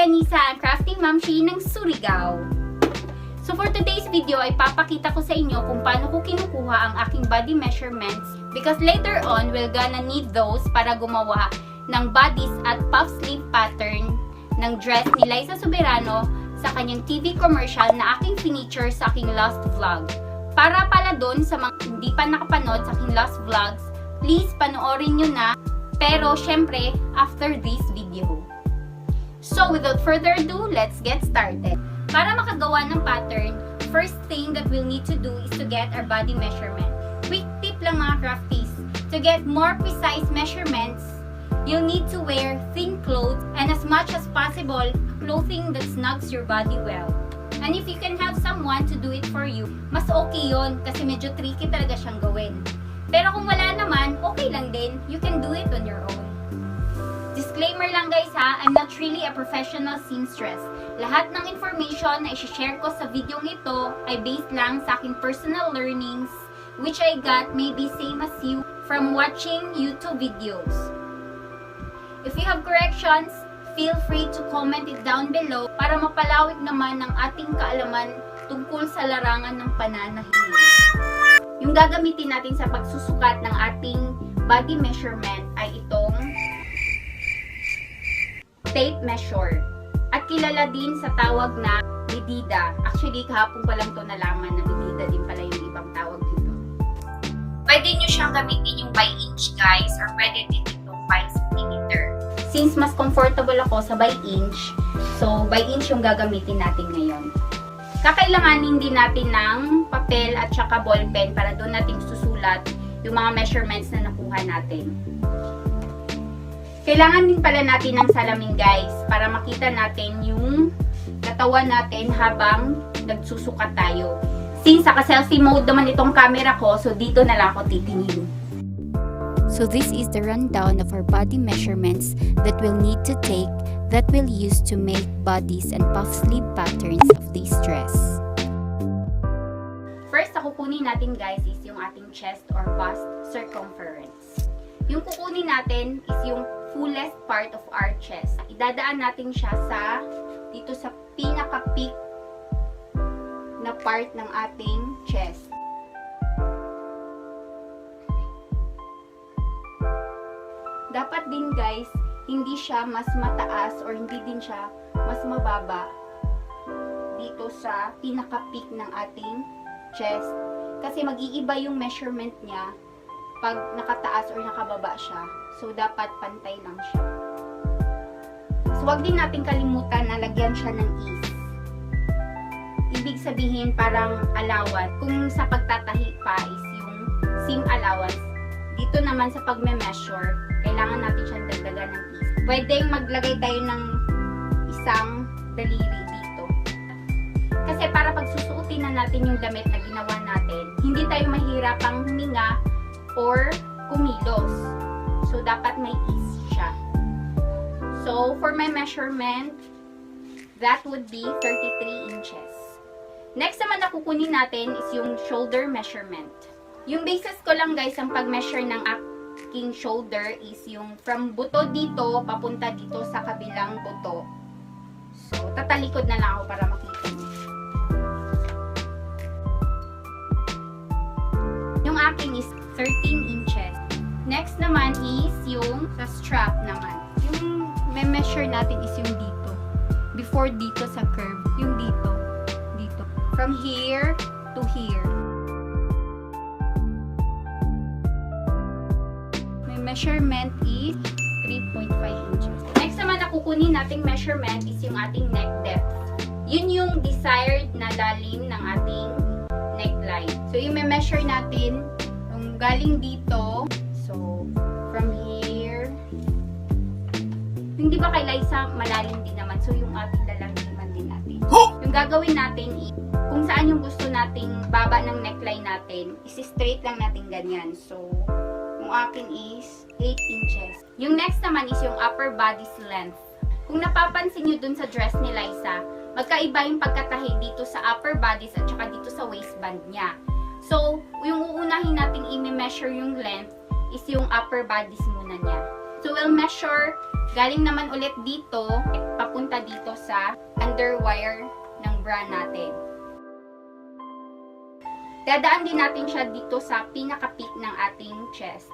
Nisa, ang crafting mamshi ng Surigao. So for today's video ay papakita ko sa inyo kung paano ko kinukuha ang aking body measurements because later on we're gonna need those para gumawa ng bodice at puff sleeve pattern ng dress ni Liza Soberano sa kanyang TV commercial na aking feature sa aking last vlog. Para pala doon sa mga hindi pa nakapanood sa aking last vlogs, please panoorin nyo na, pero syempre after this video. So without further ado, let's get started. Para makagawa ng pattern, first thing that we'll need to do is to get our body measurement. Quick tip lang mga crafties, to get more precise measurements, you'll need to wear thin clothes and as much as possible, clothing that snugs your body well. And if you can have someone to do it for you, mas okay yon kasi medyo tricky talaga siyang gawin. Pero kung wala naman, okay lang din, you can do it on your own. Disclaimer lang guys ha, I'm not really a professional seamstress. Lahat ng information na i-share ko sa video ito ay based lang sa aking personal learnings which I got maybe same as you from watching YouTube videos. If you have corrections, feel free to comment it down below para mapalawig naman ng ating kaalaman tungkol sa larangan ng pananahimik. Yung gagamitin natin sa pagsusukat ng ating body measurement ay itong tape measure. At kilala din sa tawag na medida. Actually, kahapon ko lang to nalaman na medida din pala yung ibang tawag dito. Pwede nyo siyang gamitin yung by inch guys or pwede din itong by centimeter. Since mas comfortable ako sa by inch, so by inch yung gagamitin natin ngayon. Kakailanganin din natin ng papel at saka ballpen para doon natin susulat yung mga measurements na nakuha natin. Kailangan din pala natin ng salamin guys para makita natin yung katawan natin habang nagsusukat tayo. Since naka-selfie mode naman itong camera ko, so dito na lang ako titingin. So this is the rundown of our body measurements that we'll need to take that we'll use to make bodies and puff sleeve patterns of this dress. First, na kukunin natin guys is yung ating chest or bust circumference. Yung kukunin natin is yung fullest part of our chest. Idadaan natin siya sa dito sa pinaka-peak na part ng ating chest. Dapat din guys, hindi siya mas mataas or hindi din siya mas mababa dito sa pinaka-peak ng ating chest. Kasi mag-iiba yung measurement niya pag nakataas or nakababa siya. So, dapat pantay lang siya. So, wag din natin kalimutan na lagyan siya ng ease. Ibig sabihin parang allowance. Kung sa pagtatahi pa is yung seam allowance. Dito naman sa pagme-measure, kailangan natin siyang dagdagan ng ease. Pwedeng maglagay tayo ng isang daliri dito. Kasi para pag susuotin na natin yung damit na ginawa natin, hindi tayo mahirapang huminga or kumilos. So, dapat may ease siya. So, for my measurement, that would be 33 inches. Next naman na kukunin natin is yung shoulder measurement. Yung basis ko lang guys, ang pag-measure ng aking shoulder is yung from buto dito, papunta dito sa kabilang buto. So, tatalikod na lang ako para makita niyo. Yung aking is 13 inches. Next naman is yung sa strap naman. Yung me-measure natin is yung dito. Before dito sa curve. Yung dito. Dito. From here to here. My measurement is 3.5 inches. Next naman na kukunin nating measurement is yung ating neck depth. Yun yung desired na lalim ng ating neckline. So yung me-measure natin, yung galing dito. So, from here. Yung di ba kay Liza, malalim din naman. So, yung ating lalanghiman din natin. Yung gagawin natin, kung saan yung gusto nating baba ng neckline natin, isi-straight lang natin ganyan. So, yung akin is 8 inches. Yung next naman is yung upper body's length. Kung napapansin nyo dun sa dress ni Liza, magkaiba yung pagkatahi dito sa upper bodies at saka dito sa waistband niya. So, yung uunahin nating i-measure yung length is yung upper bodies muna niya. So, we'll measure galing naman ulit dito, papunta dito sa underwire ng bra natin. Dadaan din natin siya dito sa pinaka-peak ng ating chest.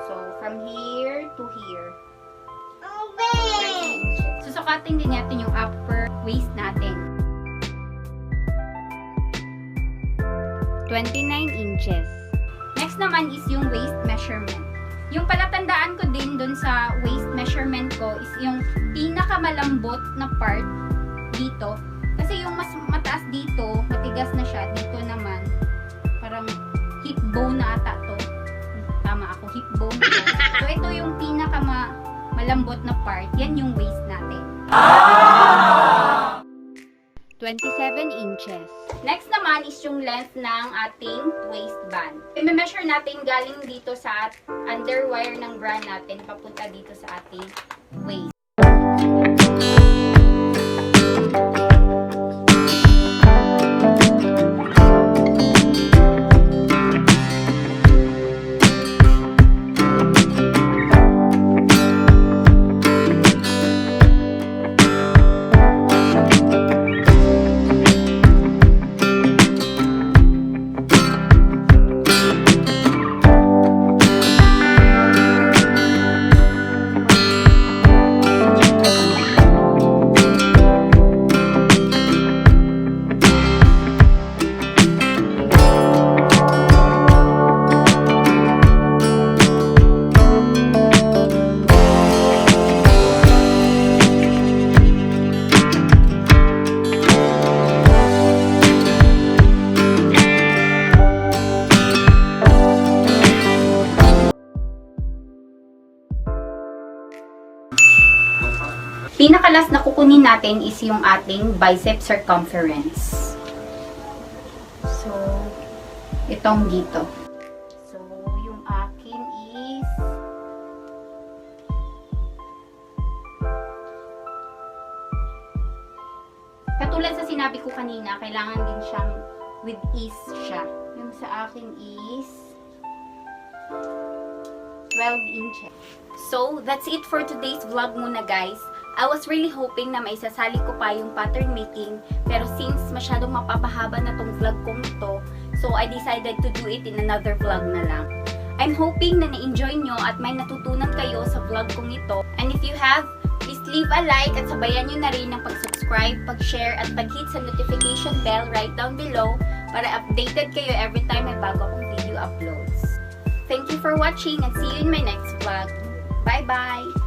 So, from here to here. Susukatin din natin yung upper waist natin. 29 inches. Next naman is yung waist measurement. Yung palatandaan ko din dun sa waist measurement ko is yung pinakamalambot na part dito. Kasi yung mas mataas dito, matigas na siya. Dito naman, parang hip bone na ata to. Tama ako, hip bone to. So, ito yung malambot na part. Yan yung waist natin. 27 inches. Next naman is yung length ng ating waistband. I-measure natin galing dito sa underwire ng bra natin papunta dito sa ating waist. Pinakalas na kukunin natin is yung ating bicep circumference. So, itong dito. So, yung akin is katulad sa sinabi ko kanina, kailangan din siyang with ease siya. Yung sa akin is 12 inches. So, that's it for today's vlog muna guys. I was really hoping na maisasali ko pa yung pattern making, pero since masyadong mapapahaba na tong vlog kong ito, so I decided to do it in another vlog na lang. I'm hoping na na-enjoy nyo at may natutunan kayo sa vlog kong ito. And if you have, please leave a like at sabayan nyo na rin ng pag-subscribe, pag-share at pag-hit sa notification bell right down below para updated kayo every time may bago akong video uploads. Thank you for watching and see you in my next vlog. Bye-bye!